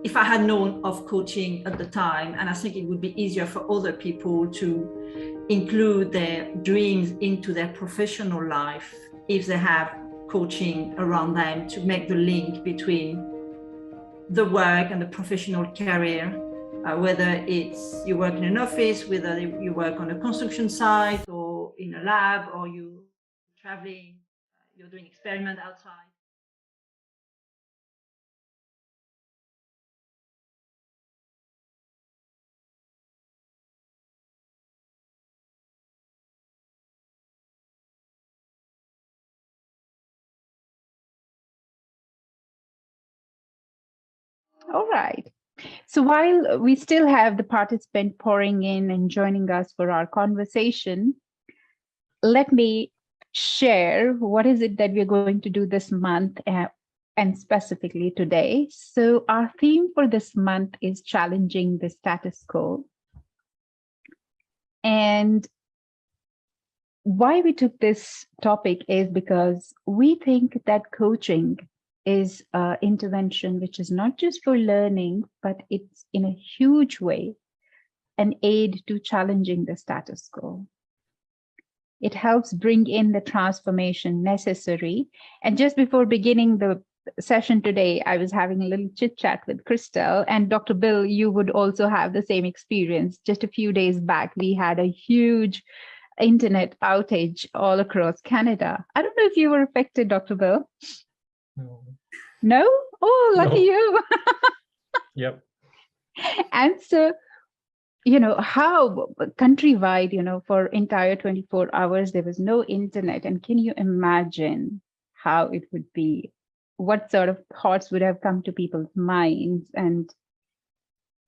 if I had known of coaching at the time, and I think it would be easier for other people to include their dreams into their professional life if they have coaching around them to make the link between the work and the professional career, whether it's you work in an office, whether you work on a construction site or in a lab, or you're traveling, you're doing experiment outside. All right. So while we still have the participant pouring in and joining us for our conversation, let me share what is it that we're going to do this month and specifically today. So our theme for this month is challenging the status quo. And why we took this topic is because we think that coaching is an intervention which is not just for learning, but it's in a huge way an aid to challenging the status quo. It helps bring in the transformation necessary. And just before beginning the session today, I was having a little chit chat with Christelle, and Dr. Bill, you would also have the same experience. Just a few days back, we had a huge internet outage all across Canada. I don't know if you were affected, Dr. Bill. No. No? Oh, lucky you. Yep. And so, how countrywide, for entire 24 hours, there was no internet. And can you imagine how it would be? What sort of thoughts would have come to people's minds and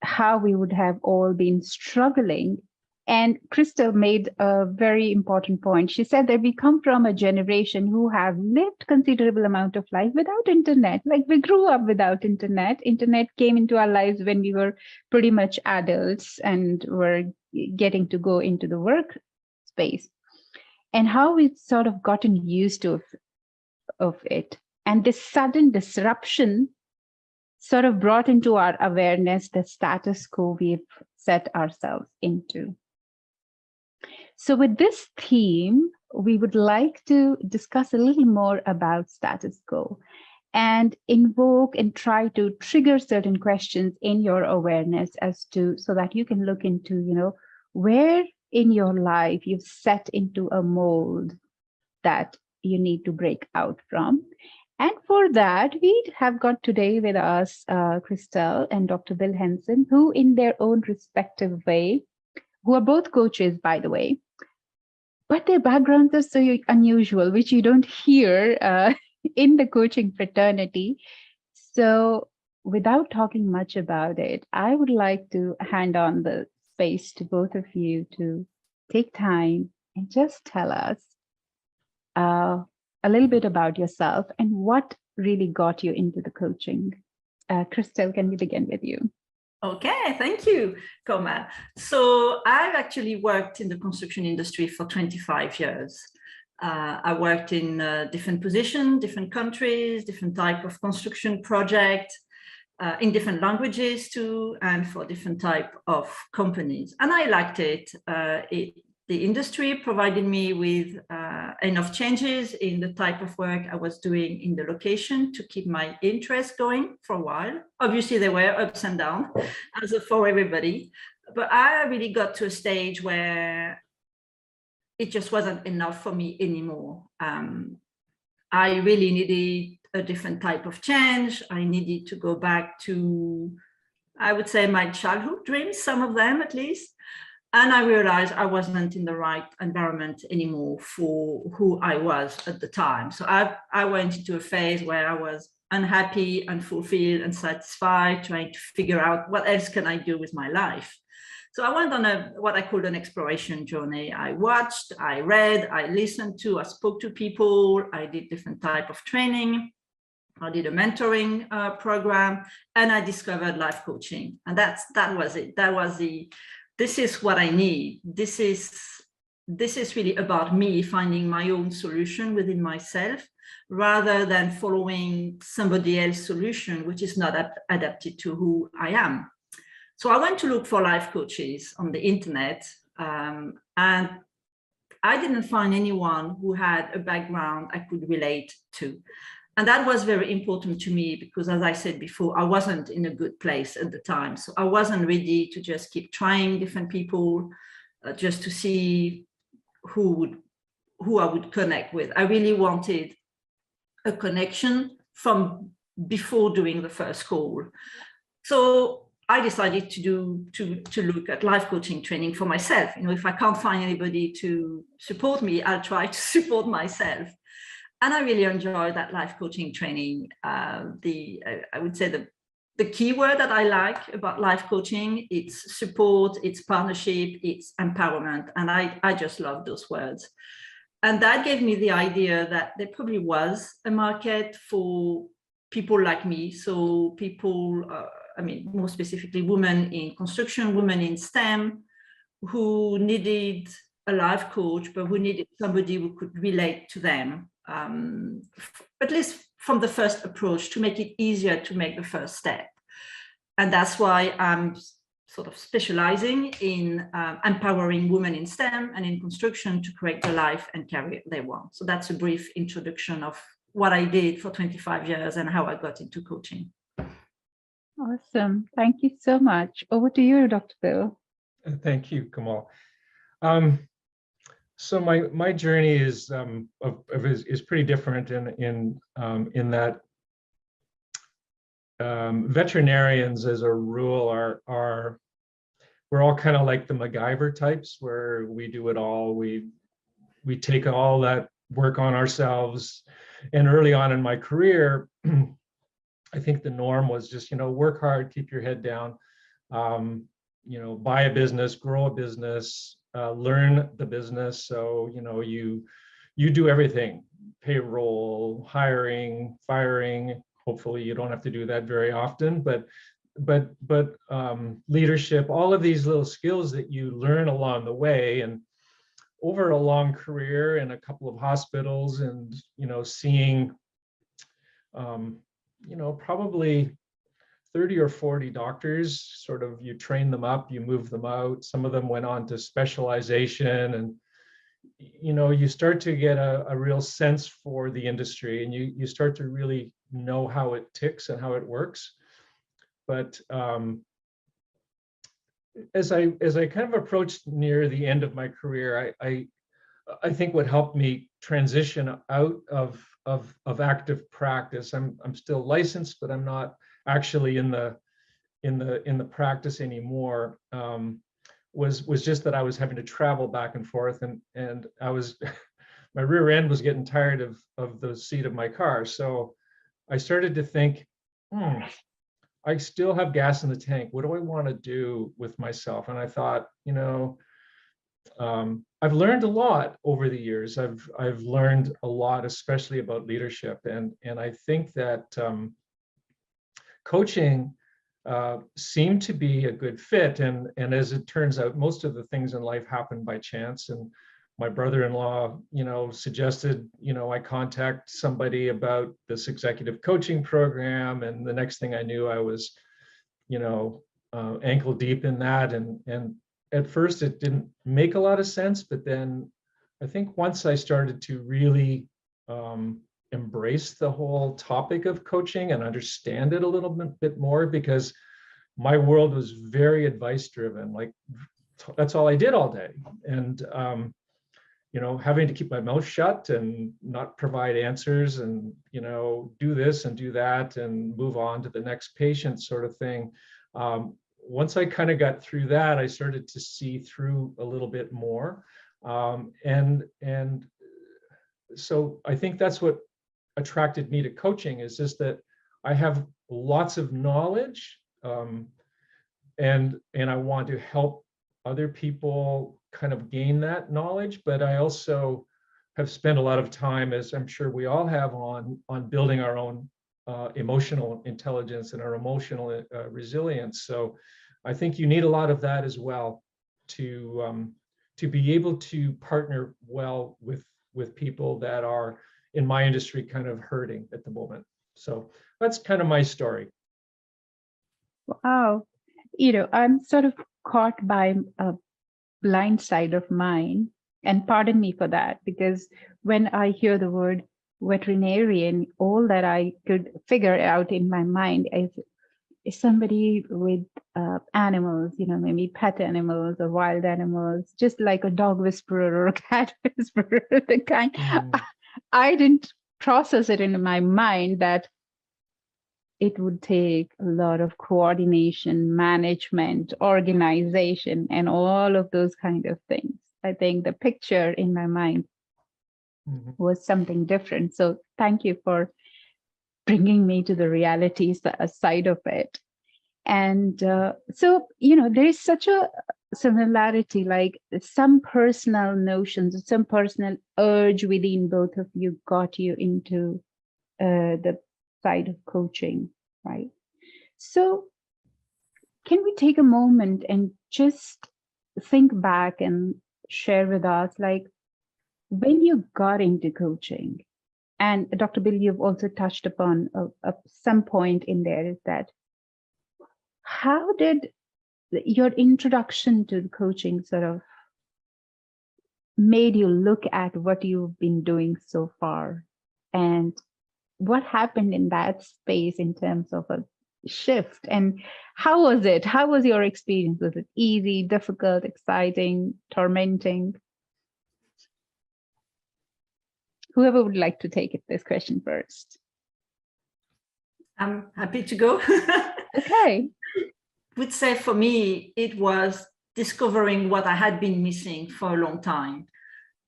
how we would have all been struggling. And Christelle made a very important point. She said that we come from a generation who have lived considerable amount of life without internet. Like we grew up without internet. Internet came into our lives when we were pretty much adults and were getting to go into the workspace. And how we've sort of gotten used to of it. And this sudden disruption sort of brought into our awareness the status quo we've set ourselves into. So with this theme, we would like to discuss a little more about status quo and invoke and try to trigger certain questions in your awareness so that you can look into, where in your life you've set into a mold that you need to break out from. And for that, we have got today with us Christelle and Dr. Bill Hanson, who in their own respective way, who are both coaches, by the way, but their backgrounds are so unusual, which you don't hear in the coaching fraternity. So without talking much about it, I would like to hand on the space to both of you to take time and just tell us a little bit about yourself and what really got you into the coaching. Christelle, can we begin with you? Okay, thank you, Komal. So I've actually worked in the construction industry for 25 years. I worked in different positions, different countries, different type of construction project, in different languages too, and for different type of companies. And I liked it. The industry provided me with enough changes in the type of work I was doing in the location to keep my interest going for a while. Obviously, there were ups and downs, as for everybody. But I really got to a stage where it just wasn't enough for me anymore. I really needed a different type of change. I needed to go back to, I would say, my childhood dreams, some of them at least. And I realized I wasn't in the right environment anymore for who I was at the time. So I went into a phase where I was unhappy, unfulfilled, unsatisfied, trying to figure out what else can I do with my life. So I went on what I called an exploration journey. I watched, I read, I listened to, I spoke to people, I did different type of training. I did a mentoring program, and I discovered life coaching. And that was it. That was this is what I need. This is really about me finding my own solution within myself rather than following somebody else's solution, which is not adapted to who I am. So I went to look for life coaches on the internet, and I didn't find anyone who had a background I could relate to. And that was very important to me because, as I said before, I wasn't in a good place at the time. So I wasn't ready to just keep trying different people just to see who I would connect with. I really wanted a connection from before doing the first call. So I decided to look at life coaching training for myself. You know, if I can't find anybody to support me, I'll try to support myself. And I really enjoy that life coaching training. I would say the key word that I like about life coaching, it's support, it's partnership, it's empowerment. And I just love those words. And that gave me the idea that there probably was a market for people like me. So people, more specifically women in construction, women in STEM, who needed a life coach, but who needed somebody who could relate to them. At least from the first approach, to make it easier to make the first step. And that's why I'm sort of specializing in empowering women in STEM and in construction to create the life and career they want. So that's a brief introduction of what I did for 25 years and how I got into coaching. Awesome. Thank you so much. Over to you, Dr. Bill. Thank you, Kamal. So my journey is pretty different in that veterinarians, as a rule, are we're all kind of like the MacGyver types, where we do it all. We take all that work on ourselves. And early on in my career, I think the norm was just, work hard, keep your head down, buy a business, grow a business, learn the business. So, you do everything: payroll, hiring, firing. Hopefully you don't have to do that very often, but leadership, all of these little skills that you learn along the way. And over a long career in a couple of hospitals, and, seeing, probably 30 or 40 doctors, sort of, you train them up, you move them out. Some of them went on to specialization, and, you start to get a real sense for the industry, and you start to really know how it ticks and how it works. But as I kind of approached near the end of my career, I think what helped me transition out of active practice. I'm still licensed, but I'm not actually in the practice anymore. Was just that I was having to travel back and forth, and I was my rear end was getting tired of the seat of my car. So I started to think, I still have gas in the tank. What do I want to do with myself? And I thought, I've learned a lot over the years. I've learned a lot, especially about leadership, and I think that coaching seemed to be a good fit. And as it turns out, most of the things in life happen by chance. And my brother-in-law, suggested, I contact somebody about this executive coaching program. And the next thing I knew, I was, ankle deep in that. And at first it didn't make a lot of sense, but then I think once I started to really embrace the whole topic of coaching and understand it a little bit more, because my world was very advice driven. Like, that's all I did all day. And, having to keep my mouth shut and not provide answers, and, do this and do that and move on to the next patient, sort of thing. Once I kind of got through that, I started to see through a little bit more. And so I think that's what attracted me to coaching, is just that I have lots of knowledge, and I want to help other people kind of gain that knowledge. But I also have spent a lot of time, as I'm sure we all have, on building our own emotional intelligence and our emotional resilience. So I think you need a lot of that as well to be able to partner well with people that are in my industry kind of hurting at the moment. So that's kind of my story. Wow. I'm sort of caught by a blind side of mine, and pardon me for that, because when I hear the word veterinarian, all that I could figure out in my mind is somebody with animals, maybe pet animals or wild animals, just like a dog whisperer or a cat whisperer. The kind. I didn't process it in my mind that it would take a lot of coordination, management, organization, and all of those kind of things. I think the picture in my mind was something different. So thank you for bringing me to the reality side of it. And so, there is such a similarity, like some personal notions, some personal urge within both of you got you into the side of coaching, right? So can we take a moment and just think back and share with us, like, when you got into coaching, and Dr. Bill, you've also touched upon some point in there, is that how did your introduction to coaching sort of made you look at what you've been doing so far, and what happened in that space in terms of a shift, and how was it? How was your experience? Was it easy, difficult, exciting, tormenting? Whoever would like to take this question first. I'm happy to go. Okay. I would say for me, it was discovering what I had been missing for a long time.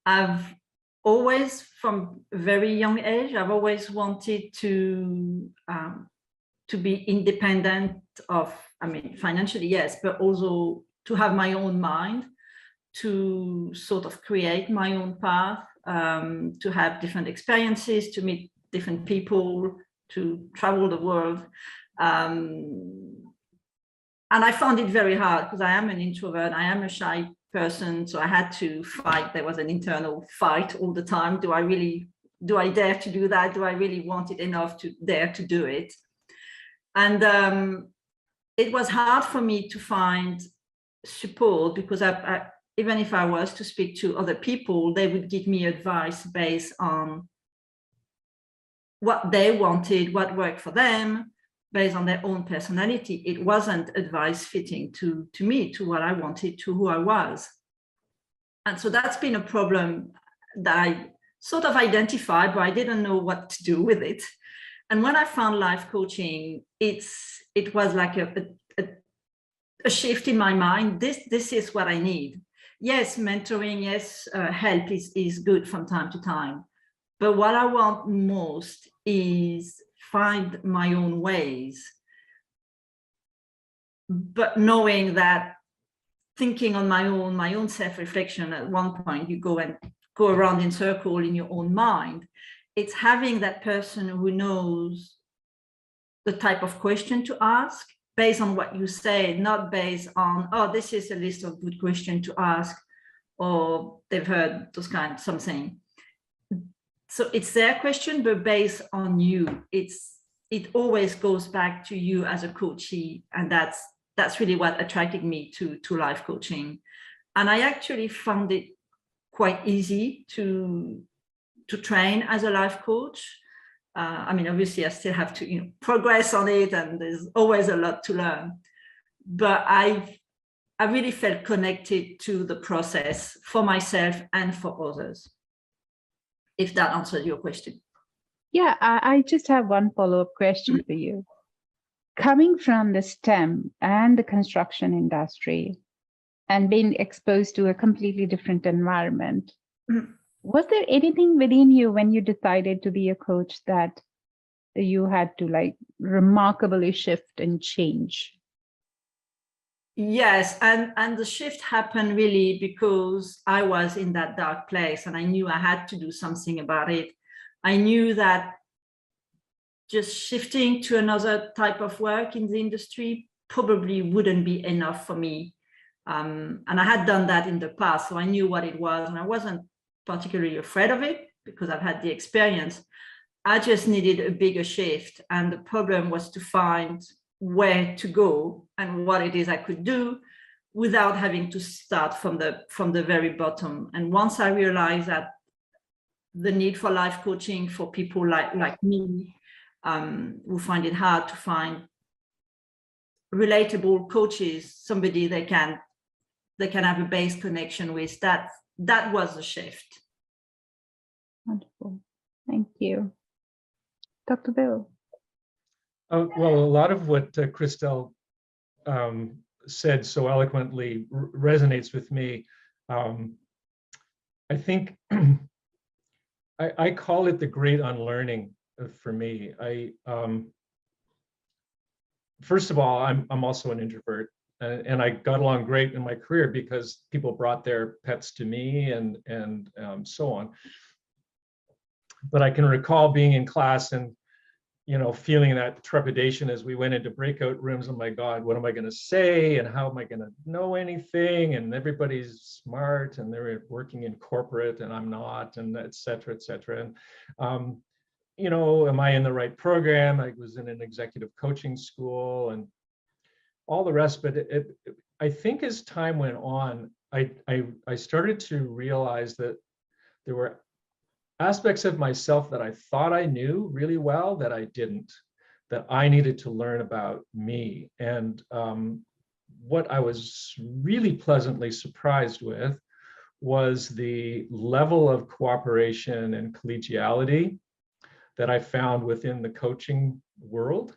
I've always, from a very young age, I've always wanted to be independent of, financially, yes, but also to have my own mind, to sort of create my own path, to have different experiences, to meet different people, to travel the world. And I found it very hard because I am an introvert, I am a shy person, so I had to fight. There was an internal fight all the time. Do I dare to do that? Do I really want it enough to dare to do it? And it was hard for me to find support, because I even if I was to speak to other people, they would give me advice based on what they wanted, what worked for them, based on their own personality. It wasn't advice fitting to me, to what I wanted, to who I was. And so that's been a problem that I sort of identified, but I didn't know what to do with it. And when I found life coaching, it was like a shift in my mind. This is what I need. Yes, mentoring, yes, help is good from time to time. But what I want most is find my own ways. But knowing that thinking on my own self-reflection, at one point you go around in circle in your own mind. It's having that person who knows the type of question to ask based on what you say, not based on, oh, this is a list of good questions to ask, or they've heard those kind of something. So it's their question, but based on you. It always goes back to you as a coachee, and that's really what attracted me to life coaching. And I actually found it quite easy to train as a life coach. Obviously I still have to progress on it, and there's always a lot to learn. But I really felt connected to the process for myself and for others, if that answers your question. Yeah, I just have one follow-up question for you. Coming from the STEM and the construction industry and being exposed to a completely different environment, was there anything within you when you decided to be a coach that you had to remarkably shift and change? Yes, and the shift happened really because I was in that dark place, and I knew I had to do something about it. I knew that just shifting to another type of work in the industry probably wouldn't be enough for me. And I had done that in the past, so I knew what it was, and I wasn't particularly afraid of it, because I've had the experience. I just needed a bigger shift. And the problem was to find where to go and what it is I could do without having to start from the very bottom. And once I realized that the need for life coaching for people like me, who find it hard to find relatable coaches, somebody they can have a base connection with, that was a shift. Wonderful. Thank you. Dr. Bill. Well, a lot of what Christelle said so eloquently resonates with me. I think I call it the great unlearning for me. First of all, I'm also an introvert, and I got along great in my career because people brought their pets to me and so on. But I can recall being in class and, you know, feeling that trepidation as we went into breakout rooms. Oh my God, what am I going to say? And how am I going to know anything? And everybody's smart and they're working in corporate and I'm not, and et cetera, et cetera. And, you know, am I in the right program? I was in an executive coaching school and all the rest. But I think as time went on, I started to realize that there were aspects of myself that I thought I knew really well that I didn't, that I needed to learn about me. And what I was really pleasantly surprised with was the level of cooperation and collegiality that I found within the coaching world.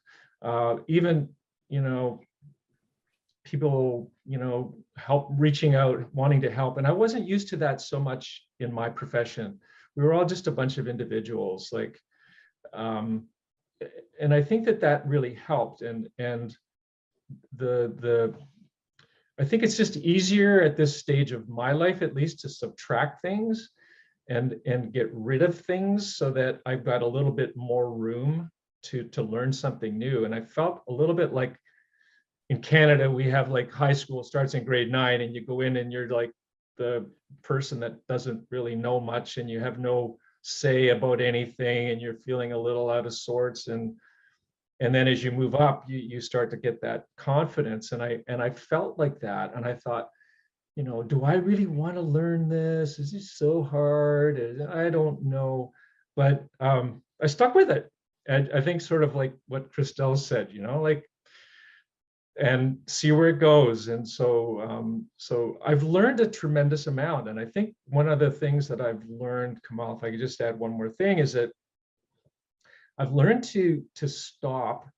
Even, you know, people, you know, reaching out, wanting to help. And I wasn't used to that so much in my profession. We were all just a bunch of individuals, like, and I think that really helped. And I think it's just easier at this stage of my life, at least, to subtract things and get rid of things so that I've got a little bit more room to learn something new. And I felt a little bit like in Canada, we have like high school starts in grade 9 and you go in and you're like the person that doesn't really know much and you have no say about anything and you're feeling a little out of sorts. And then as you move up, you start to get that confidence. And I felt like that. And I thought, you know, do I really want to learn this? Is this so hard? I don't know. But I stuck with it. And I think sort of like what Christelle said, you know, like, and see where it goes. And so I've learned a tremendous amount. And I think one of the things that I've learned, Kamal, if I could just add one more thing, is that I've learned to stop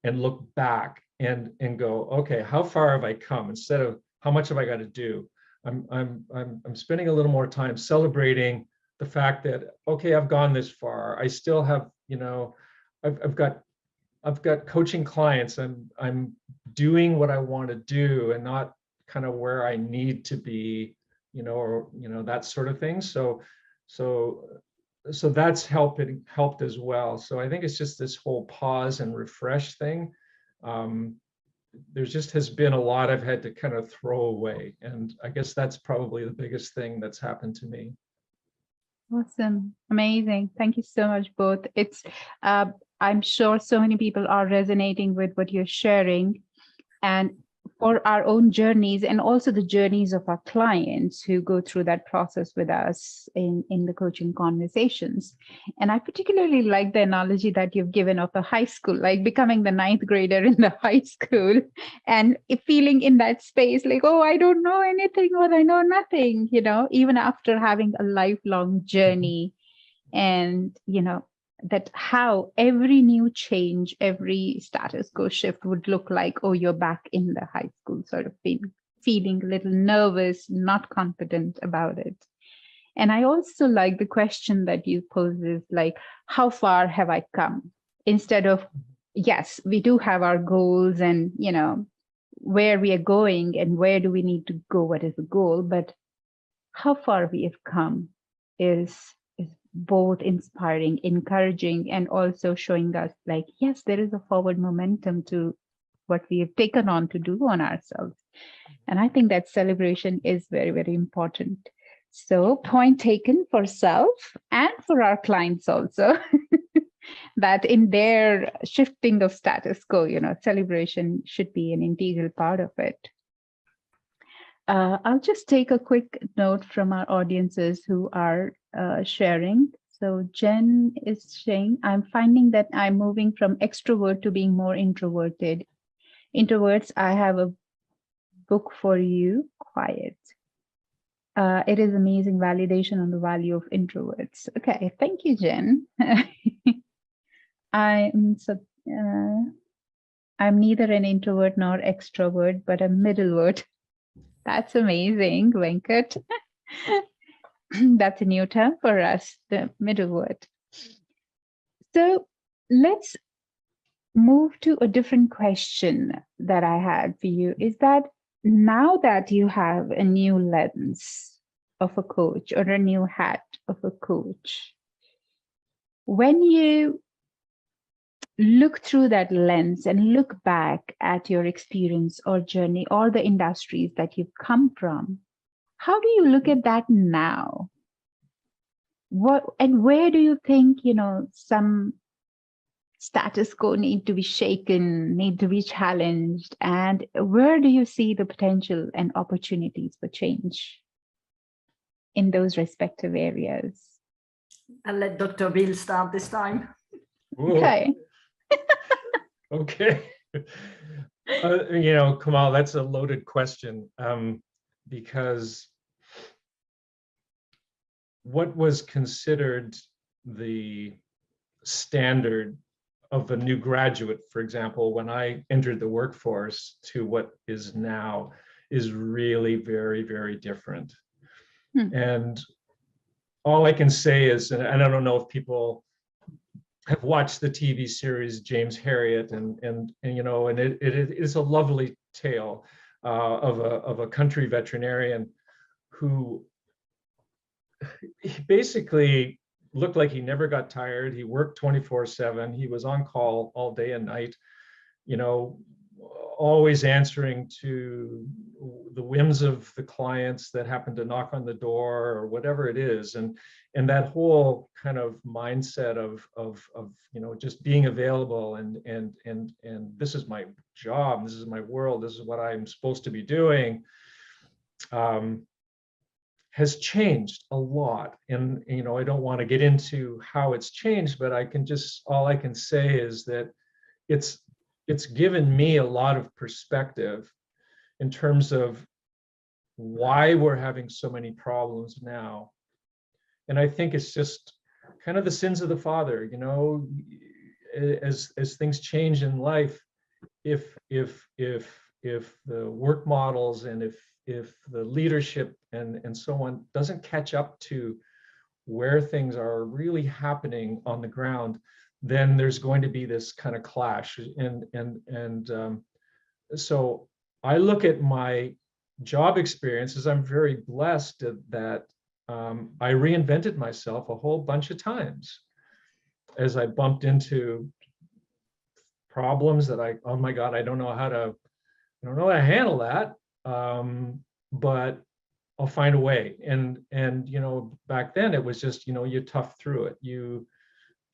and look back and go, okay, how far have I come? Instead of how much have I got to do? I'm spending a little more time celebrating the fact that, okay, I've gone this far. I still have, you know, I've got coaching clients and I'm doing what I want to do and not kind of where I need to be, you know, or, you know, that sort of thing. So that's helped as well. So I think it's just this whole pause and refresh thing. There just has been a lot I've had to kind of throw away. And I guess that's probably the biggest thing that's happened to me. Awesome. Amazing. Thank you so much, both. It's, I'm sure so many people are resonating with what you're sharing. And for our own journeys and also the journeys of our clients who go through that process with us in the coaching conversations. And I particularly like the analogy that you've given of a high school, like becoming the 9th grader in the high school and feeling in that space like, oh, I don't know anything or I know nothing, you know, even after having a lifelong journey. And, you know, that how every new change, every status quo shift would look like, oh, you're back in the high school sort of feeling a little nervous, not confident about it. And I also like the question that you pose is like, how far have I come? Instead of, yes, we do have our goals and, you know, where we are going and where do we need to go, what is the goal, but how far we have come is both inspiring, encouraging, and also showing us like, yes, there is a forward momentum to what we have taken on to do on ourselves. And I think that celebration is very, very important. So point taken for self and for our clients also, that in their shifting of status quo, celebration should be an integral part of it. I'll just take a quick note from our audiences who are sharing. So Jen is saying, I'm finding that I'm moving from extrovert to being more introverted. Introverts, I have a book for you, Quiet. It is amazing validation on the value of introverts. Okay, thank you, Jen. I'm neither an introvert nor extrovert, but a middlewort. That's amazing, Venkat. That's a new term for us, the middlewort. So let's move to a different question that I had for you, is that now that you have a new lens of a coach or a new hat of a coach, when you look through that lens and look back at your experience or journey or the industries that you've come from, how do you look at that now? What and where do you think, some status quo need to be shaken, need to be challenged, and where do you see the potential and opportunities for change in those respective areas? I'll let Dr. Bill start this time. Ooh. Okay. Okay. Kamal, that's a loaded question, because what was considered the standard of a new graduate, for example, when I entered the workforce to what is now, is really very, very different. And all I can say is, and I don't know if people have watched the TV series James Herriot, and it is a lovely tale of a country veterinarian who basically looked like he never got tired. He worked 24/7. He was on call all day and night, always answering to the whims of the clients that happen to knock on the door or whatever it is. And that whole kind of mindset of just being available and this is my job, this is my world, this is what I'm supposed to be doing, has changed a lot. And I don't want to get into how it's changed, but all I can say is that it's given me a lot of perspective in terms of why we're having so many problems now. And I think it's just kind of the sins of the father, as things change in life, if the work models and if the leadership and so on doesn't catch up to where things are really happening on the ground, then there's going to be this kind of clash. So I look at my job experiences. I'm very blessed that I reinvented myself a whole bunch of times as I bumped into problems that oh my God, I don't know how to handle that. But I'll find a way. And back then it was just, you tough through it. You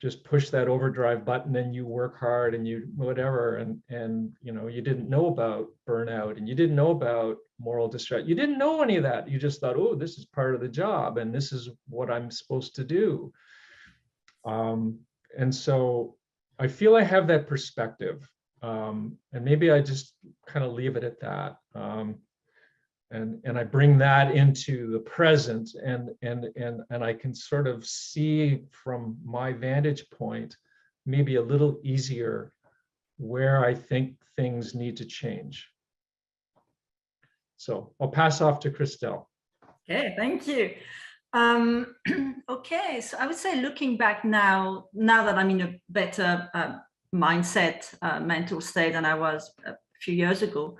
just push that overdrive button and you work hard and you whatever. And you didn't know about burnout and you didn't know about moral distress. You didn't know any of that. You just thought, oh, this is part of the job and this is what I'm supposed to do. And so I feel I have that perspective. And maybe I just kind of leave it at that. And I bring that into the present, and I can sort of see from my vantage point, maybe a little easier, where I think things need to change. So I'll pass off to Christelle. Okay, thank you. Okay, so I would say looking back now that I'm in a better mindset, mental state than I was a few years ago,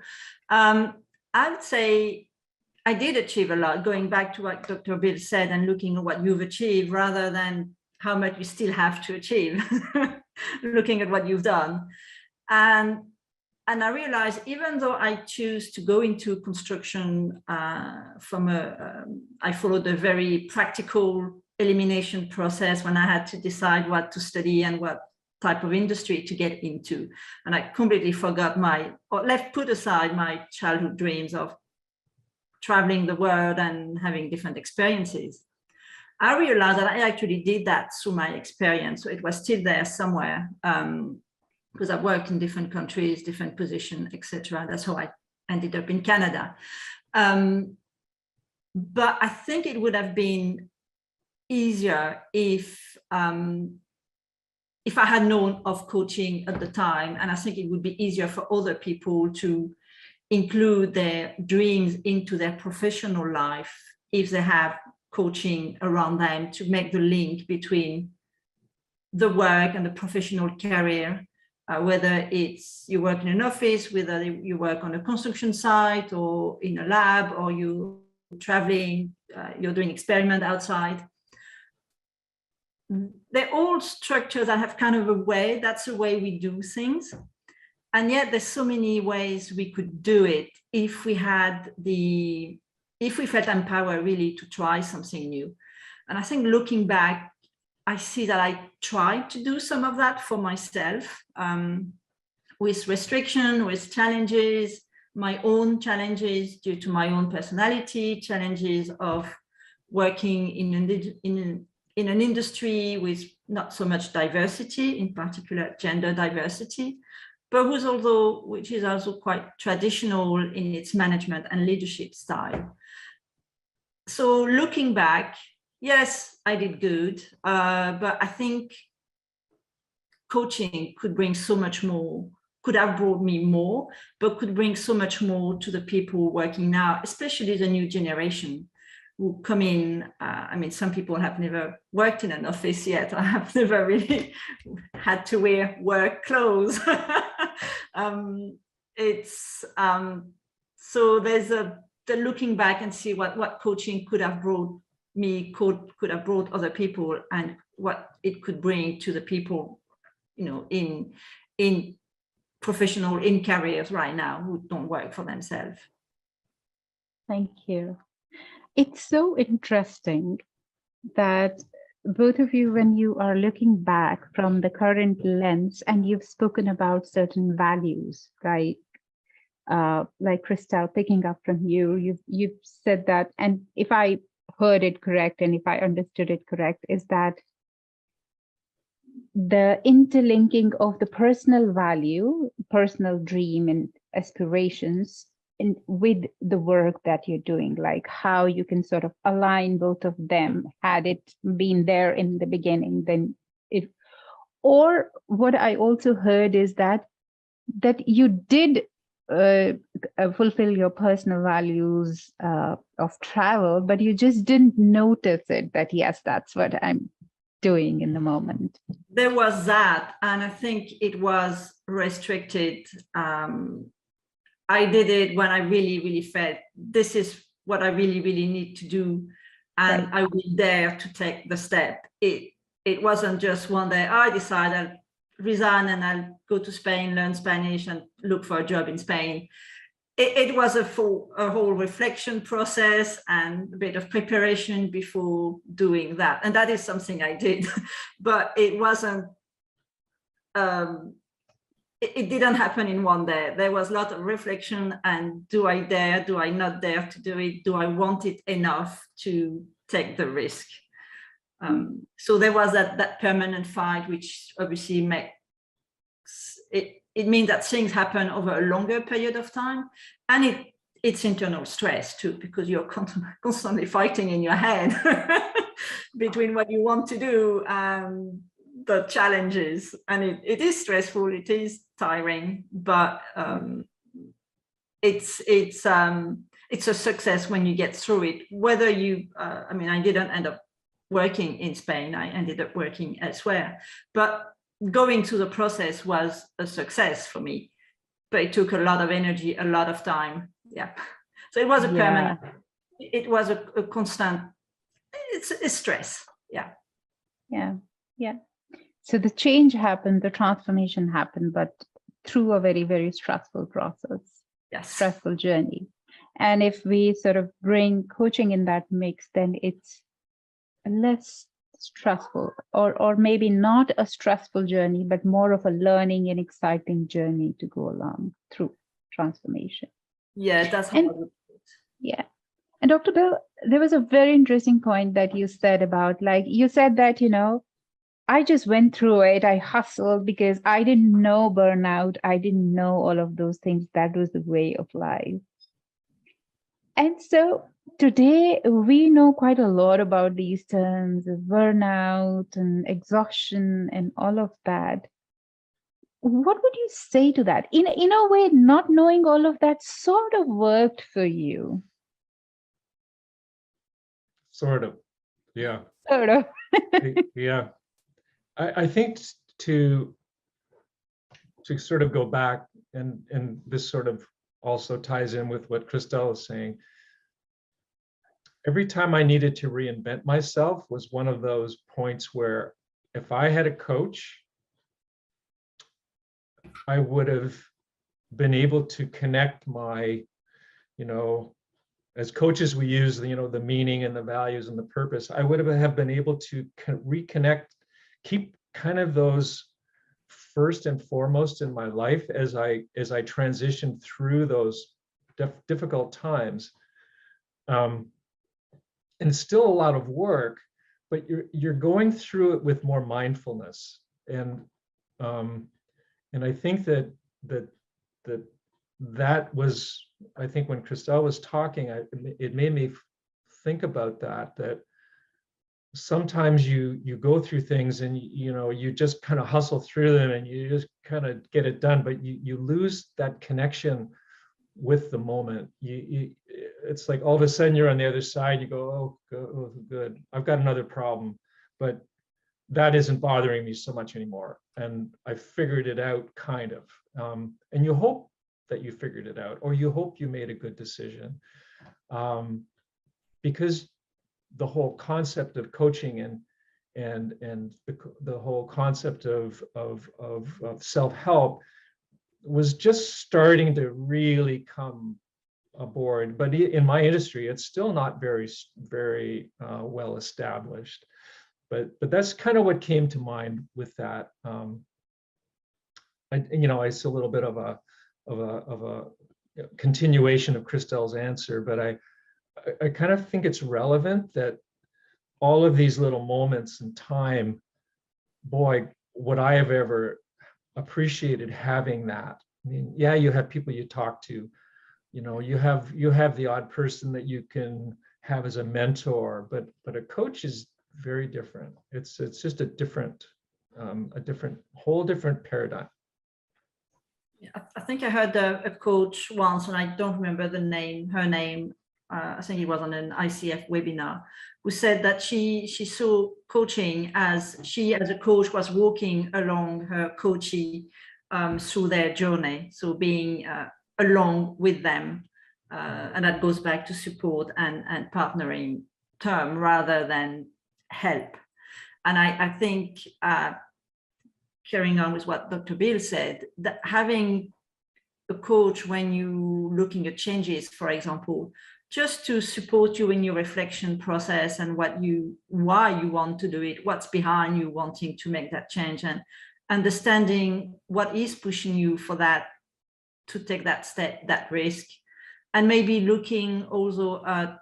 I would say I did achieve a lot, going back to what Dr. Bill said and looking at what you've achieved rather than how much you still have to achieve, looking at what you've done. And I realized, even though I choose to go into construction I followed a very practical elimination process when I had to decide what to study and what type of industry to get into. And I completely forgot put aside my childhood dreams of traveling the world and having different experiences. I realized that I actually did that through my experience. So it was still there somewhere, because I've worked in different countries, different positions, etc. That's how I ended up in Canada. But I think it would have been easier if I had known of coaching at the time. And I think it would be easier for other people to include their dreams into their professional life if they have coaching around them, to make the link between the work and the professional career, whether it's you work in an office, whether you work on a construction site or in a lab, or you're traveling, you're doing experiment outside. They're all structures that have kind of a way, that's the way we do things. And yet there's so many ways we could do it if we felt empowered really to try something new. And I think looking back, I see that I tried to do some of that for myself, with restriction, with challenges, my own challenges due to my own personality, challenges of working in an industry with not so much diversity, in particular gender diversity, but which is also quite traditional in its management and leadership style. So looking back, yes, I did good, but I think coaching could bring so much more, could have brought me more, but could bring so much more to the people working now, especially the new generation who come in. I mean, some people have never worked in an office yet. I have never really had to wear work clothes. So there's the looking back and see what coaching could have brought me, could have brought other people, and what it could bring to the people, you know, in professional, in careers right now who don't work for themselves. Thank you. It's so interesting that both of you, when you are looking back from the current lens, and you've spoken about certain values, right? Like Christelle, picking up from you've said that, and if I heard it correct and if I understood it correct, is that the interlinking of the personal value, personal dream and aspirations with the work that you're doing, like how you can sort of align both of them. Had it been there in the beginning, then or what I also heard is that you did fulfill your personal values of travel, but you just didn't notice it, that yes, that's what I'm doing in the moment. There was that, and I think it was restricted. I did it when I really, really felt this is what I really, really need to do, and right. I will dare to take the step. It wasn't just one day I decided I'll resign and I'll go to Spain, learn Spanish and look for a job in Spain. It was a whole reflection process and a bit of preparation before doing that. And that is something I did, but it wasn't, it didn't happen in one day. There was a lot of reflection, and do I dare, do I not dare to do it? Do I want it enough to take the risk? So there was that permanent fight, which obviously makes it means that things happen over a longer period of time, and it's internal stress too, because you're constantly fighting in your head between what you want to do and the challenges, and it is stressful, it is tiring, but it's a success when you get through it. Whether you, I mean, I didn't end up working in Spain, I ended up working elsewhere, but going through the process was a success for me, but it took a lot of energy, a lot of time. Yeah. So it was a permanent, it was a constant, it's stress. Yeah. Yeah. Yeah. So the change happened, the transformation happened, but through a very, very stressful process, Yes. stressful journey. And if we sort of bring coaching in that mix, then it's less stressful, or maybe not a stressful journey, but more of a learning and exciting journey to go along through transformation. Yeah, that's how I would put it. Yeah. And Dr. Bill, there was a very interesting point that you said about, like, you said that, I just went through it. I hustled because I didn't know burnout. I didn't know all of those things. That was the way of life. And so today we know quite a lot about these terms of burnout and exhaustion and all of that. What would you say to that? In a way, not knowing all of that sort of worked for you. Sort of, yeah. Sort of. Yeah. I think to sort of go back, and this sort of also ties in with what Christelle is saying. Every time I needed to reinvent myself was one of those points where if I had a coach, I would have been able to connect my, as coaches, we use the meaning and the values and the purpose. I would have been able to reconnect, keep kind of those first and foremost in my life as I transitioned through those difficult times. And it's still a lot of work, but you're going through it with more mindfulness. And I think that was, I think when Christelle was talking, it made me think about that sometimes you go through things and you just kind of hustle through them and you just kind of get it done, but you lose that connection with the moment. It's like all of a sudden you're on the other side, you go, oh, good, I've got another problem, but that isn't bothering me so much anymore, and I figured it out, kind of. And you hope that you figured it out, or you hope you made a good decision, because the whole concept of coaching and the whole concept of self-help was just starting to really come aboard. But in my industry, it's still not very well established. But that's kind of what came to mind with that. It's a little bit of a continuation of Christelle's answer, but I kind of think it's relevant that all of these little moments in time, boy, would I have ever appreciated having that. I mean, yeah, you have people you talk to, you have the odd person that you can have as a mentor, but a coach is very different. It's just a whole different paradigm. I think I heard a coach once, and I don't remember her name. I think it was on an ICF webinar, who said that she saw coaching as she, as a coach, was walking along her coachee through their journey. So being along with them, and that goes back to support and partnering term rather than help. And I think, carrying on with what Dr. Bill said, that having a coach when you're looking at changes, for example, just to support you in your reflection process and why you want to do it, what's behind you wanting to make that change, and understanding what is pushing you for that, to take that step, that risk, and maybe looking also at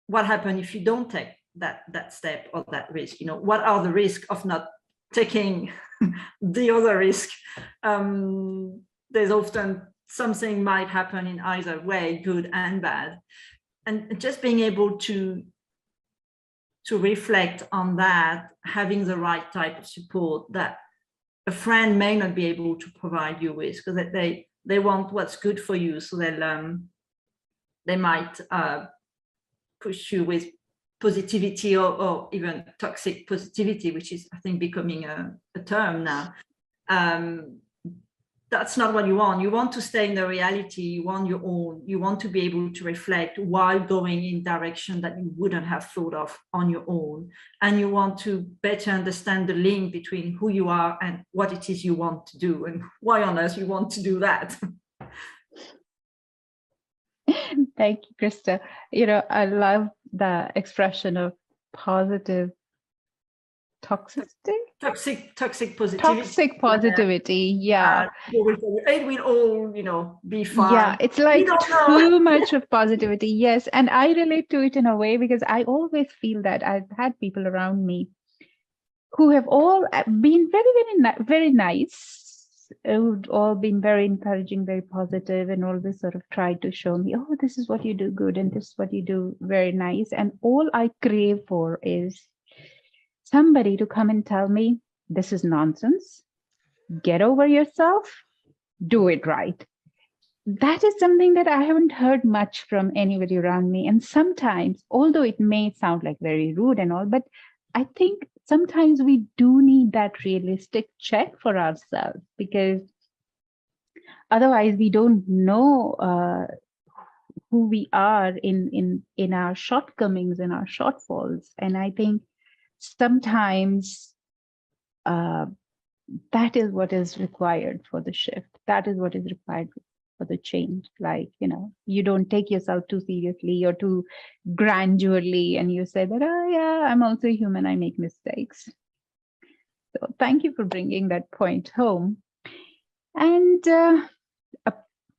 what happens if you don't take that step or that risk. What are the risks of not taking the other risk? There's often something might happen in either way, good and bad. And just being able to reflect on that, having the right type of support that a friend may not be able to provide you with, because they want what's good for you. So they might push you with positivity or even toxic positivity, which is, I think, becoming a term now. that's not what you want. You want to stay in the reality. You want your own. You want to be able to reflect while going in direction that you wouldn't have thought of on your own. And you want to better understand the link between who you are and what it is you want to do and why on earth you want to do that. Thank you, Krista. I love the expression of positive toxicity. Toxic positivity. Toxic positivity, yeah. It will all, be fine. Yeah, it's like too much of positivity. Yes, and I relate to it in a way because I always feel that I've had people around me who have all been very, very, very nice, who've all been very encouraging, very positive, and always sort of tried to show me, oh, this is what you do good, and this is what you do very nice. And all I crave for is somebody to come and tell me, this is nonsense. Get over yourself. Do it right. That is something that I haven't heard much from anybody around me. And sometimes, although it may sound like very rude and all, but I think sometimes we do need that realistic check for ourselves, because otherwise we don't know who we are in our shortcomings and our shortfalls. And I think sometimes that is what is required for the shift. That is what is required for the change. Like, you don't take yourself too seriously or too gradually, and you say that, oh yeah, I'm also human, I make mistakes. So thank you for bringing that point home. And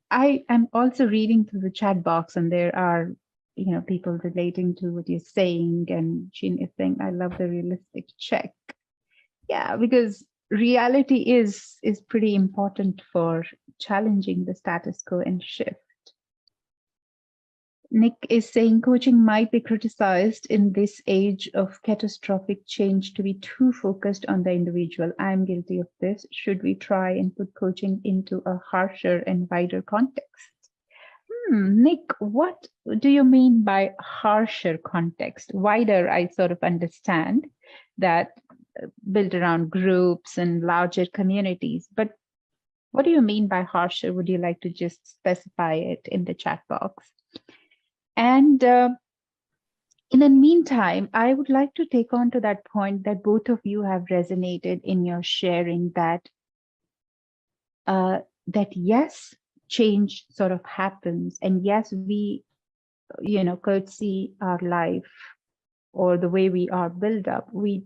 I am also reading through the chat box, and there are people relating to what you're saying, and Jean is saying, I love the realistic check. Yeah, because reality is pretty important for challenging the status quo and shift. Nick is saying coaching might be criticized in this age of catastrophic change to be too focused on the individual. I'm guilty of this. Should we try and put coaching into a harsher and wider context? Nick, what do you mean by harsher context? Wider, I sort of understand that built around groups and larger communities, but what do you mean by harsher? Would you like to just specify it in the chat box? And in the meantime, I would like to take on to that point that both of you have resonated in your sharing, that yes, change sort of happens, and yes, we could see our life or the way we are built up, we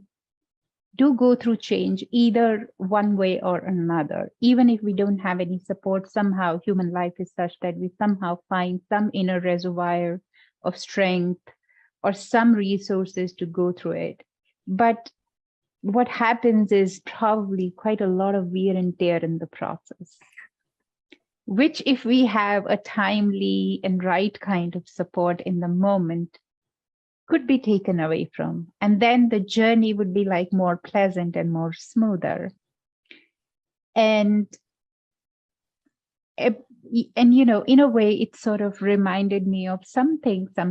do go through change either one way or another. Even if we don't have any support, somehow human life is such that we somehow find some inner reservoir of strength or some resources to go through it. But what happens is probably quite a lot of wear and tear in the process, which if we have a timely and right kind of support in the moment, could be taken away from. And then the journey would be like more pleasant and more smoother. And in a way, it sort of reminded me of some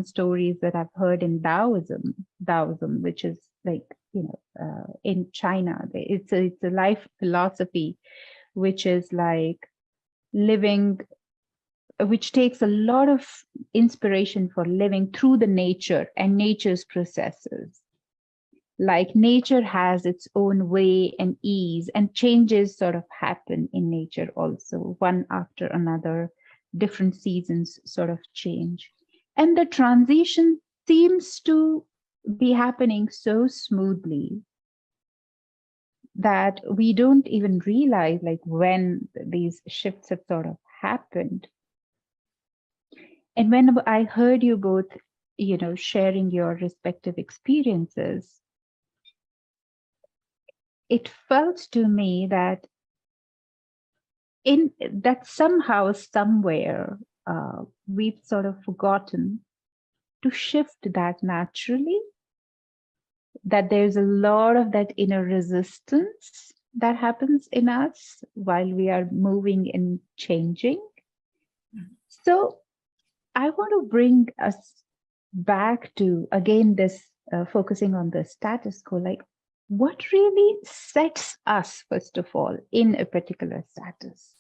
stories that I've heard in Taoism, which is like, in China, it's a life philosophy, which is like living, which takes a lot of inspiration for living through the nature and nature's processes. Like nature has its own way and ease, and changes sort of happen in nature also, one after another. Different seasons sort of change. And the transition seems to be happening so smoothly that we don't even realize like when these shifts have sort of happened. And when I heard you both, sharing your respective experiences, it felt to me that somehow, somewhere, we've sort of forgotten to shift that naturally, that there's a lot of that inner resistance that happens in us while we are moving and changing. So I want to bring us back to, again, this focusing on the status quo, like what really sets us, first of all, in a particular status?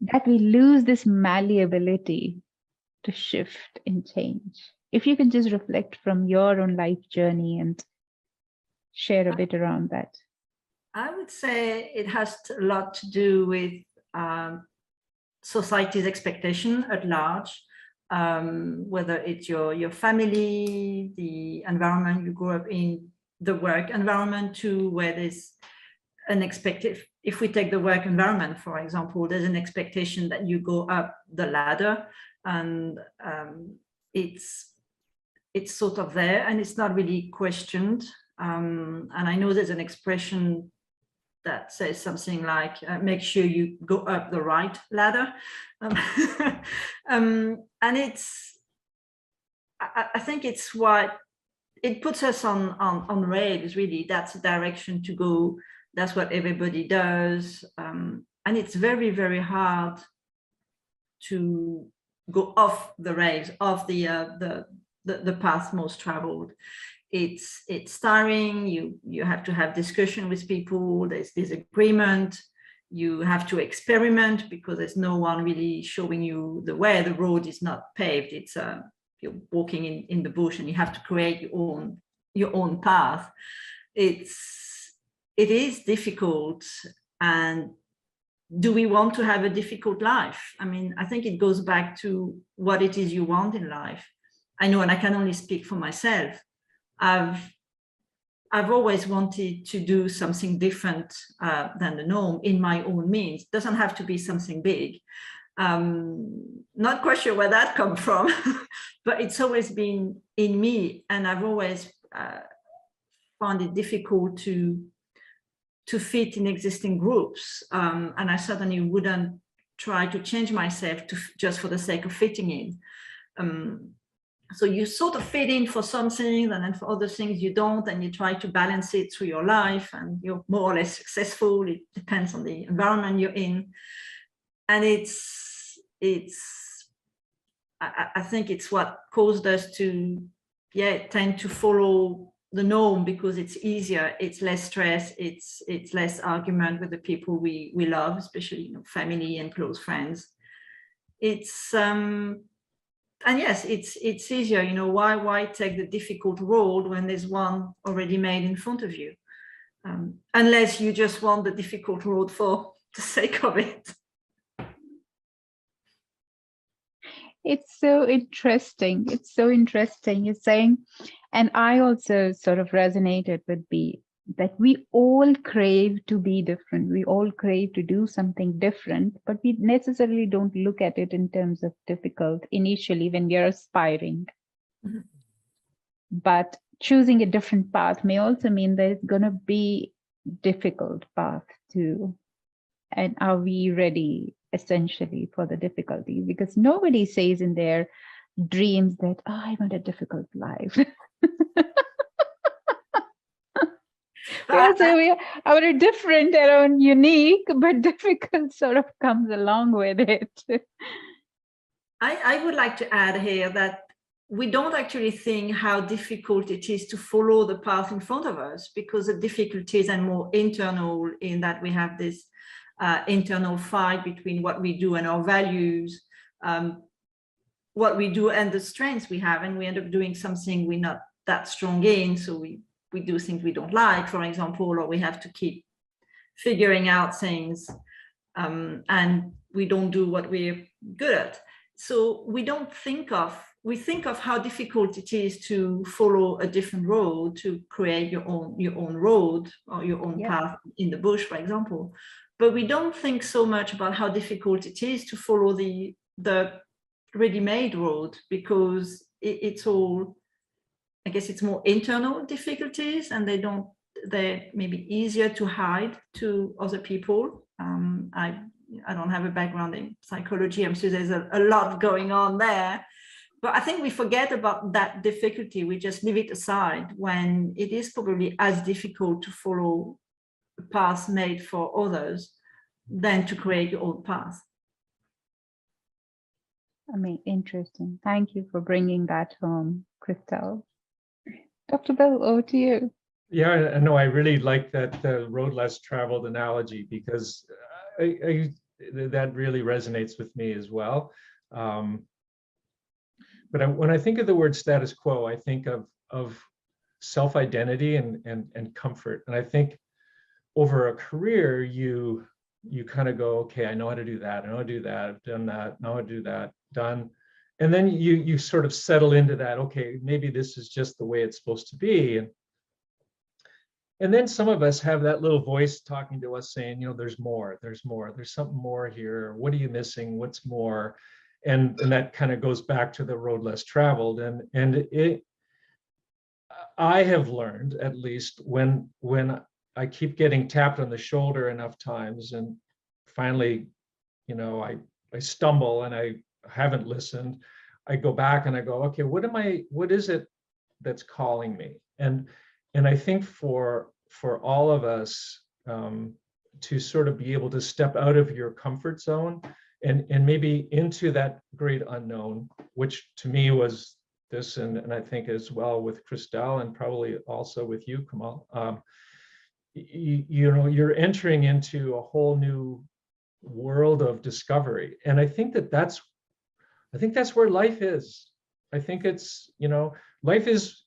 that we lose this malleability to shift and change. If you can just reflect from your own life journey and share a bit around that. I would say it has a lot to do with society's expectation at large, whether it's your family, the environment you grew up in, the work environment too, where there's an expected, if we take the work environment, for example, there's an expectation that you go up the ladder, and it's sort of there and it's not really questioned. And I know there's an expression that says something like, make sure you go up the right ladder. And I think it's what, it puts us on rails, really. That's the direction to go. That's what everybody does. And it's very, very hard to go off the rails, off the path most traveled. It's tiring. You have to have discussion with people. There's disagreement. You have to experiment because there's no one really showing you the way. The road is not paved. It's you're walking in the bush, and you have to create your own path. It is difficult. And do we want to have a difficult life? I mean, I think it goes back to what it is you want in life. I know, and I can only speak for myself. I've always wanted to do something different than the norm in my own means. It doesn't have to be something big. Not quite sure where that comes from, but it's always been in me, and I've always found it difficult to fit in existing groups, and I certainly wouldn't try to change myself just for the sake of fitting in. So you sort of fit in for some things, and then for other things you don't, and you try to balance it through your life, and you're more or less successful. It depends on the environment you're in. And I think it's what caused us to tend to follow the norm, because it's easier, it's less stress, it's less argument with the people we love, especially family and close friends. It's and yes, it's easier. Why take the difficult road when there's one already made in front of you, unless you just want the difficult road for the sake of it. It's so interesting. It's so interesting. You're saying, and I also sort of resonated with that we all crave to be different. We all crave to do something different, but we necessarily don't look at it in terms of difficult initially when we are aspiring. Mm-hmm. But choosing a different path may also mean that it's going to be difficult path too. And are we ready essentially for the difficulty? Because nobody says in their dreams that, I want a difficult life. We are different, our own unique, but difficult sort of comes along with it. I would like to add here that we don't actually think how difficult it is to follow the path in front of us, because the difficulties are more internal, in that we have this internal fight between what we do and our values, what we do and the strengths we have, and we end up doing something we're not that strong in, so we do things we don't like, for example, or we have to keep figuring out things, and we don't do what we're good at. So we think of how difficult it is to follow a different road, to create your own road or your own path in the bush, for example. But we don't think so much about how difficult it is to follow the ready-made road, because it's all, I guess it's more internal difficulties, and they're maybe easier to hide to other people. I don't have a background in psychology. I'm sure there's a lot going on there, but I think we forget about that difficulty. We just leave it aside when it is probably as difficult to follow a path made for others than to create your own path. I mean, interesting. Thank you for bringing that home, Christelle. Dr. Bill, over to you. Yeah, I know. I really like that road less traveled analogy, because I that really resonates with me as well. But when I think of the word status quo, I think of self-identity and comfort. And I think over a career, you kind of go, okay, I know how to do that. I know how to do that. I've done that. Know how to do that. Done. And then you sort of settle into that. Okay, maybe this is just the way it's supposed to be. And then some of us have that little voice talking to us saying, there's more, there's something more here. What are you missing? What's more? And that kind of goes back to the road less traveled. And I have learned, at least when I keep getting tapped on the shoulder enough times, and finally, I stumble and I haven't listened, I go back and I go, okay, what is it that's calling me? And I think for all of us to sort of be able to step out of your comfort zone and maybe into that great unknown, which to me was this, and I think as well with Christelle and probably also with you, Kamal, you're entering into a whole new world of discovery. And I think that's where life is. I think it's, life is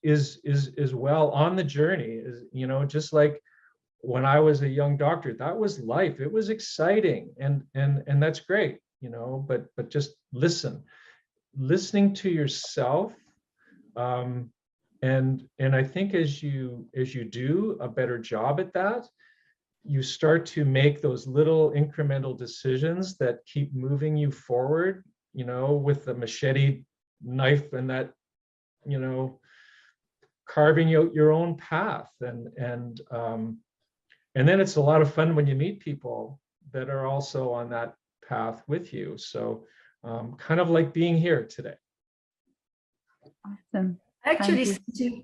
well on the journey, just like when I was a young doctor, that was life. It was exciting and that's great, but just listening to yourself. And I think as you do a better job at that, you start to make those little incremental decisions that keep moving you forward, with the machete knife and that, carving out your own path. And then it's a lot of fun when you meet people that are also on that path with you. So kind of like being here today. Awesome. Actually,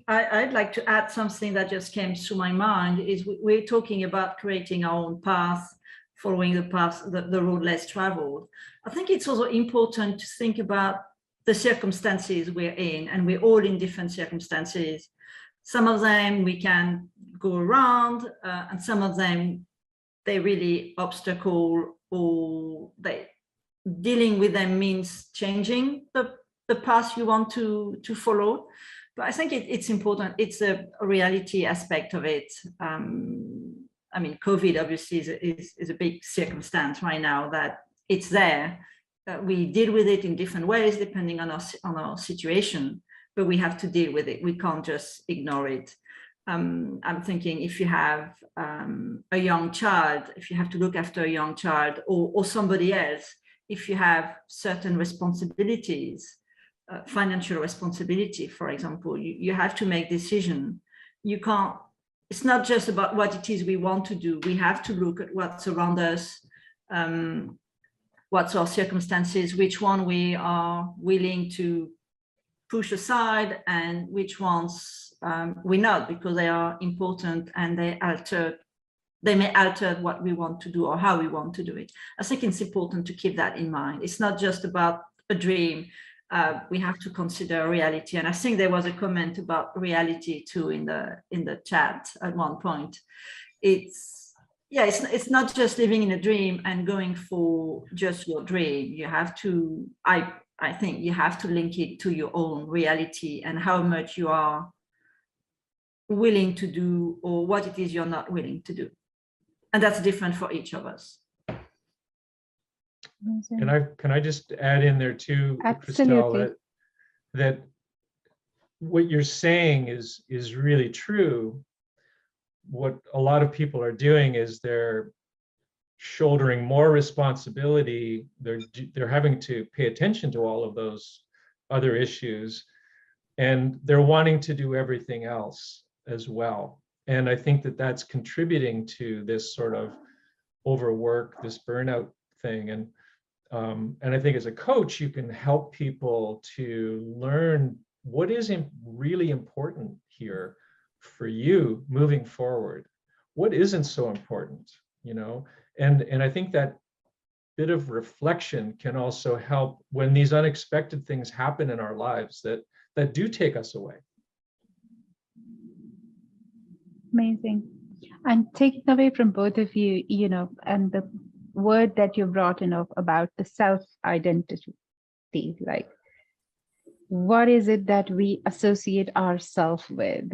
I'd like to add something that just came to my mind is we're talking about creating our own path, following the path, the road less traveled. I think it's also important to think about the circumstances we're in, and we're all in different circumstances. Some of them we can go around, and some of them they really obstacle, or dealing with them means changing the path you want to follow. But I think it's important. It's a reality aspect of it. COVID obviously is a big circumstance right now that it's there. We deal with it in different ways depending on our situation, but we have to deal with it. We can't just ignore it. I'm thinking if you have a young child, if you have to look after a young child or somebody else, if you have certain responsibilities, financial responsibility, for example, you have to make decision. You can't, it's not just about what it is we want to do. We have to look at what's around us, what's our circumstances, which one we are willing to push aside and which ones we're not, because they are important and they may alter what we want to do or how we want to do it. I think it's important to keep that in mind. It's not just about a dream. We have to consider reality. And I think there was a comment about reality too in the chat at one point. It's not just living in a dream and going for just your dream. You have to, I think you have to link it to your own reality and how much you are willing to do or what it is you're not willing to do. And that's different for each of us. Can I just add in there too, Christelle, that what you're saying is really true. What a lot of people are doing is they're shouldering more responsibility. They're having to pay attention to all of those other issues, and they're wanting to do everything else as well. And I think that that's contributing to this sort of overwork, this burnout thing. And I think as a coach, you can help people to learn what is really important here for you moving forward. What isn't so important, And I think that bit of reflection can also help when these unexpected things happen in our lives that do take us away. Amazing. And taking away from both of you, and word that you brought in about the self-identity, like what is it that we associate ourselves with?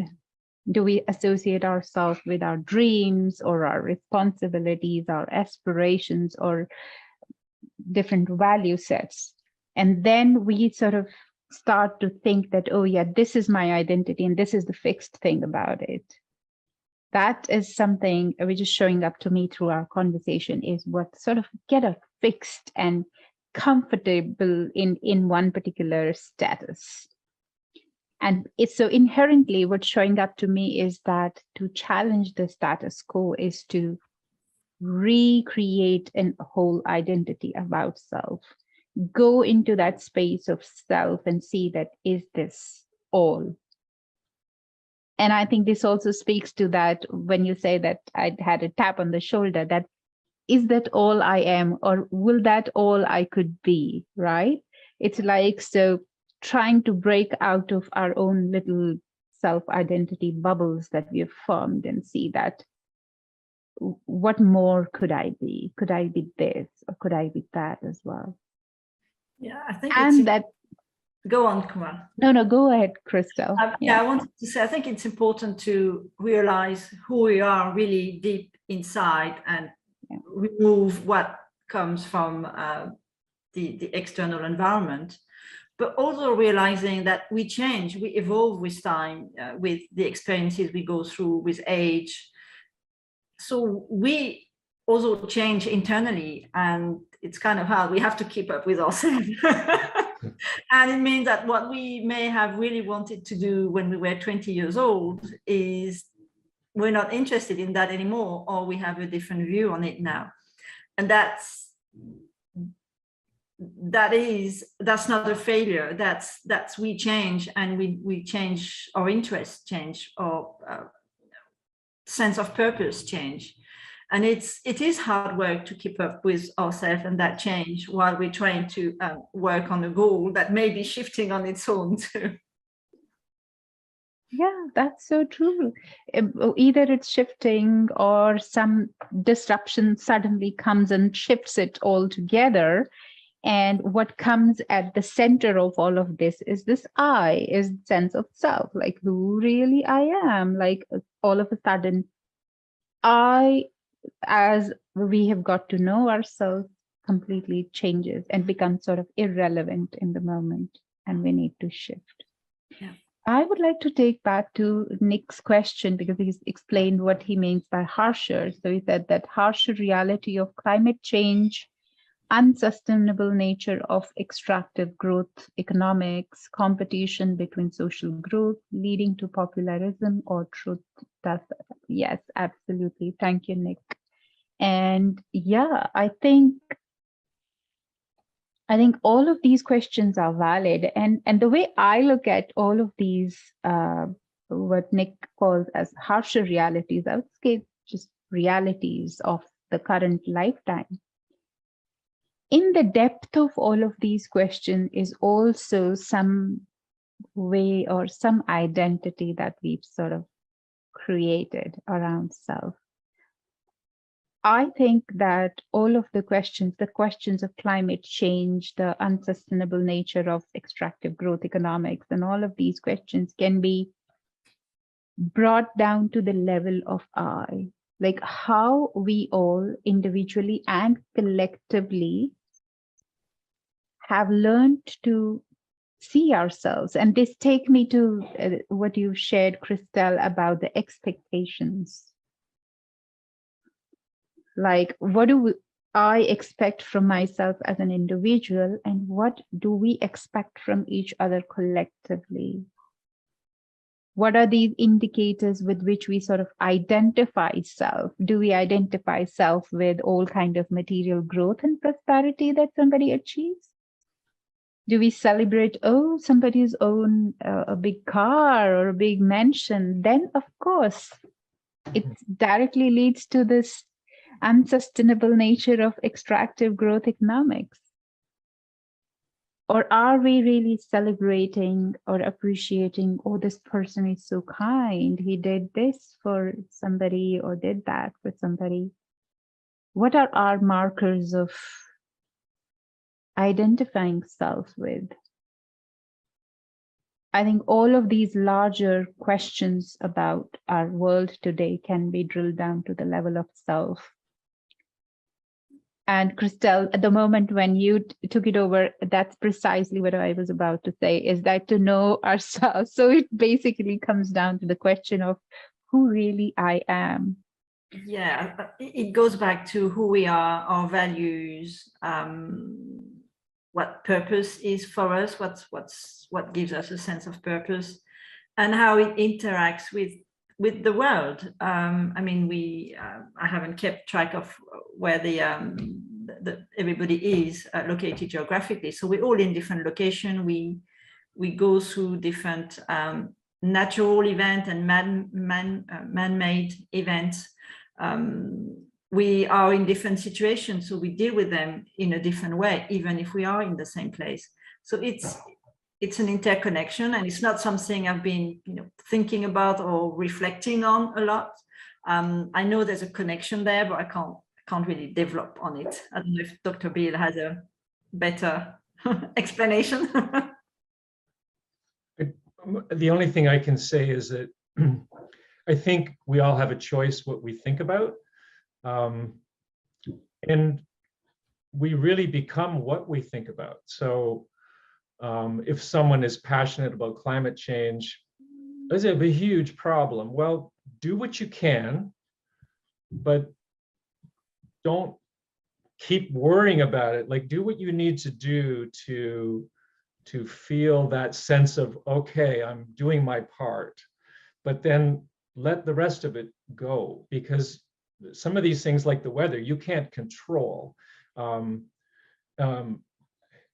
Do we associate ourselves with our dreams or our responsibilities, our aspirations, or different value sets? And then we sort of start to think that, oh yeah, this is my identity and this is the fixed thing about it. That is something which is showing up to me through our conversation, is what sort of get us fixed and comfortable in one particular status. And it's so inherently what's showing up to me is that to challenge the status quo is to recreate a whole identity about self. Go into that space of self and see that, is this all? And I think this also speaks to that when you say that I had a tap on the shoulder, that is that all I am, or will that all I could be, right? It's like, so trying to break out of our own little self-identity bubbles that we have formed and see that, what more could I be? Could I be this, or could I be that as well? Yeah, I think and that. Go on, Kumar. No, go ahead, Christelle. Yeah, I wanted to say, I think it's important to realize who we are really deep inside and remove what comes from the external environment, but also realizing that we change, we evolve with time, with the experiences we go through, with age. So we also change internally, and it's kind of hard. We have to keep up with ourselves. And it means that what we may have really wanted to do when we were 20 years old is we're not interested in that anymore, or we have a different view on it now. And that's not a failure. That's we change, and we change, our interests change, our sense of purpose change. And it is hard work to keep up with ourselves and that change while we're trying to work on a goal that may be shifting on its own too. Yeah, that's so true. Either it's shifting or some disruption suddenly comes and shifts it all together. And what comes at the center of all of this is this I, is sense of self, like who really I am. Like all of a sudden, as we have got to know ourselves, completely changes and becomes sort of irrelevant in the moment, and we need to shift. Yeah. I would like to take back to Nick's question, because he's explained what he means by harsher. So he said that harsher reality of climate change, unsustainable nature of extractive growth economics, competition between social growth leading to popularism or truth. Yes, absolutely. Thank you, Nick. And yeah, I think all of these questions are valid. And the way I look at all of these, what Nick calls as harsher realities, I would say just realities of the current lifetime. In the depth of all of these questions is also some way or some identity that we've sort of created around self. I think that all of the questions of climate change, the unsustainable nature of extractive growth economics, and all of these questions can be brought down to the level of I, like how we all individually and collectively have learned to see ourselves. And this take me to what you shared, Christelle, about the expectations. Like, what do I expect from myself as an individual, and what do we expect from each other collectively? What are these indicators with which we sort of identify self? Do we identify self with all kind of material growth and prosperity that somebody achieves? Do we celebrate, oh, somebody's own a big car or a big mansion? Then, of course, it directly leads to this unsustainable nature of extractive growth economics. Or are we really celebrating or appreciating, oh, this person is so kind, he did this for somebody or did that for somebody? what are our markers of identifying self with? I think all of these larger questions about our world today can be drilled down to the level of self. And Christelle, at the moment when you took it over, that's precisely what I was about to say, is that to know ourselves. So it basically comes down to the question of who really I am. Yeah, it goes back to who we are, our values, what purpose is for us, what gives us a sense of purpose, and how it interacts with the world. I mean, I haven't kept track of where everybody is located geographically. So we're all in different locations. We go through different natural events and man-made events. We are in different situations, so we deal with them in a different way, even if we are in the same place. So it's an interconnection, and it's not something I've been, thinking about or reflecting on a lot. I know there's a connection there, but I can't really develop on it. I don't know if Dr. Bill has a better explanation. The only thing I can say is that I think we all have a choice what we think about. And we really become what we think about. So if someone is passionate about climate change, is it a huge problem? Well, do what you can, but don't keep worrying about it. Like, do what you need to do to feel that sense of, okay, I'm doing my part, but then let the rest of it go, because some of these things like the weather, you can't control.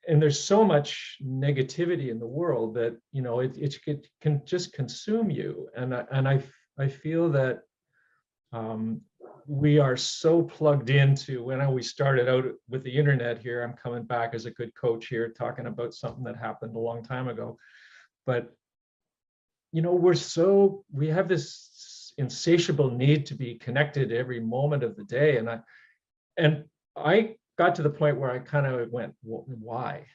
And there's so much negativity in the world that, it can just consume you. And I feel that we are so plugged into, when we started out with the internet here, I'm coming back as a good coach here, talking about something that happened a long time ago. But, we have this insatiable need to be connected every moment of the day. And I got to the point where I kind of went, well, why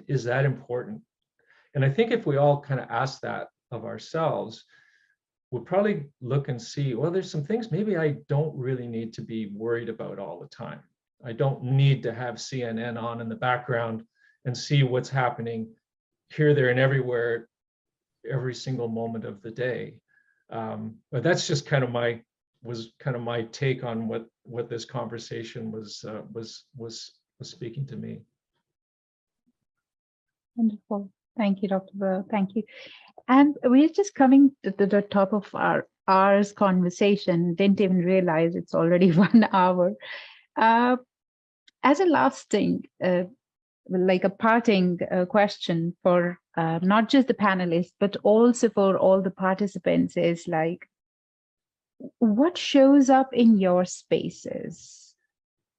is that important? And I think if we all kind of ask that of ourselves, we'll probably look and see, well, there's some things maybe I don't really need to be worried about all the time. I don't need to have CNN on in the background and see what's happening here, there, and everywhere, every single moment of the day. But that's just kind of my take on what this conversation was speaking to me. Wonderful. Thank you, Dr. Bill. Thank you. And we're just coming to the top of our hour's conversation. Didn't even realize it's already 1 hour. As a last thing, like a parting question for not just the panelists, but also for all the participants, is like, what shows up in your spaces?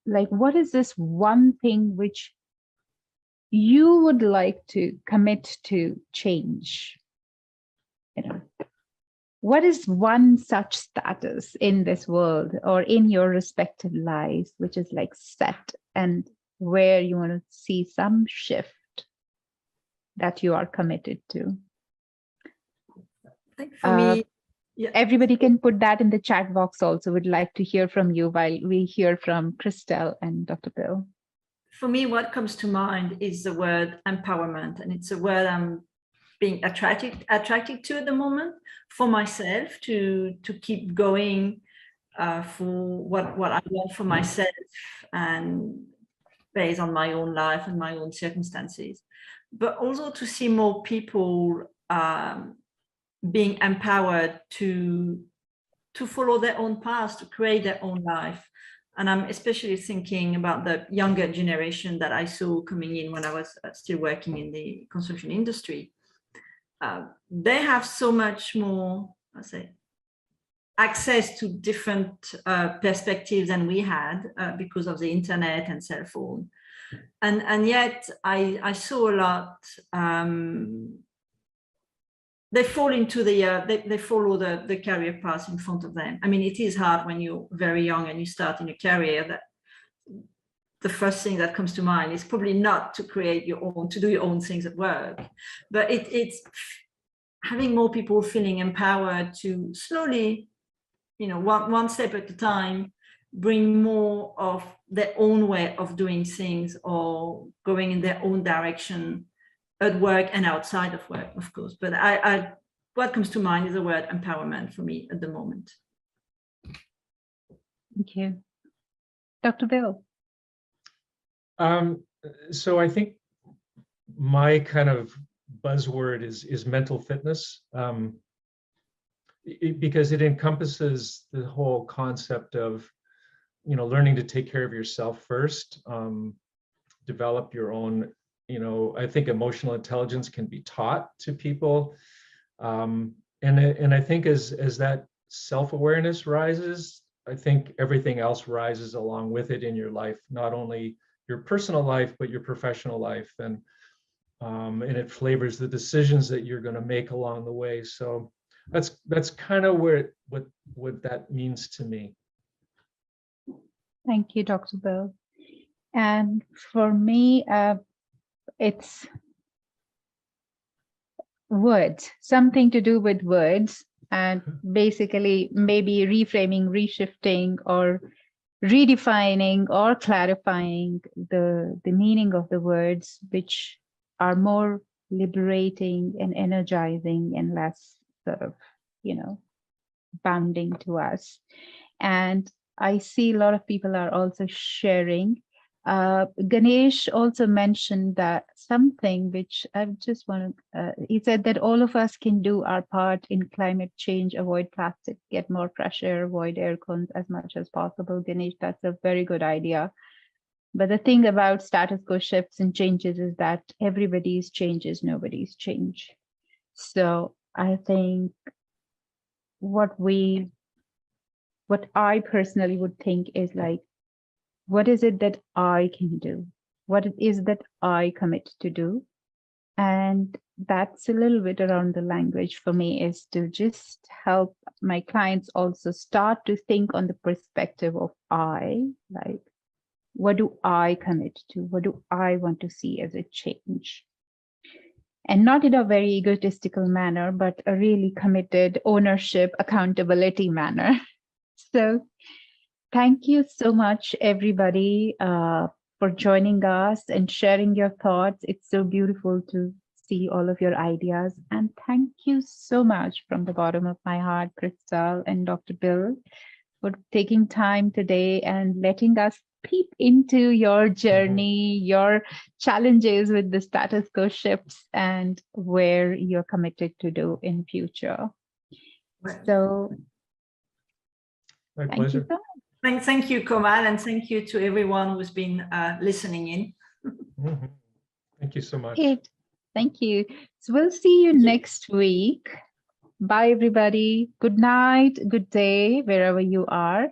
Like, what is this one thing which you would like to commit to change? What is one such status in this world or in your respective lives, which is like set, and where you want to see some shift that you are committed to? I think for me, yeah. Everybody can put that in the chat box also. Would like to hear from you while we hear from Christelle and Dr. Bill. For me, what comes to mind is the word empowerment, and it's a word I'm being attracted to at the moment for myself, to keep going for what I want for myself, and based on my own life and my own circumstances, but also to see more people being empowered to follow their own path, to create their own life. And I'm especially thinking about the younger generation that I saw coming in when I was still working in the construction industry. They have so much more, access to different perspectives than we had because of the internet and cell phone. And yet I saw a lot they fall into they follow the career path in front of them. I mean, it is hard when you're very young and you start in a career that the first thing that comes to mind is probably not to create your own, to do your own things at work, but it's having more people feeling empowered to slowly, you know, one step at a time, bring more of their own way of doing things or going in their own direction at work and outside of work, of course. But what comes to mind is the word empowerment for me at the moment. Thank you. Dr. Bill. So I think my kind of buzzword is mental fitness, because it encompasses the whole concept of, you know, learning to take care of yourself first, develop your own, you know, I think emotional intelligence can be taught to people. And I think as that self-awareness rises, I think everything else rises along with it in your life, not only your personal life, but your professional life. And it flavors the decisions that you're going to make along the way. So that's kind of what that means to me. Thank you, Dr. Bill. And for me, it's words, something to do with words, and basically maybe reframing, reshifting, or redefining or clarifying the meaning of the words, which are more liberating and energizing and less sort of, you know, bounding to us. And I see a lot of people are also sharing. Ganesh also mentioned that something which I just want to, he said that all of us can do our part in climate change, avoid plastic, get more fresh air, avoid air cons as much as possible. Ganesh, that's a very good idea. But the thing about status quo shifts and changes is that everybody's change is nobody's change. So I think what I personally would think is like, what is it that I can do? What it is that I commit to do? And that's a little bit around the language for me, is to just help my clients also start to think on the perspective of I, like, what do I commit to? What do I want to see as a change? And not in a very egotistical manner, but a really committed ownership, accountability manner. So thank you so much, everybody, for joining us and sharing your thoughts. It's so beautiful to see all of your ideas. And thank you so much from the bottom of my heart, Christelle and Dr. Bill, for taking time today and letting us peep into your journey, your challenges with the status quo shifts, and where you're committed to do in future. So my thank pleasure. you so much. Thank you, Komal, and thank you to everyone who's been listening in. Thank you so much. Thank you. So we'll see you next week. Bye, everybody. Good night, good day, wherever you are.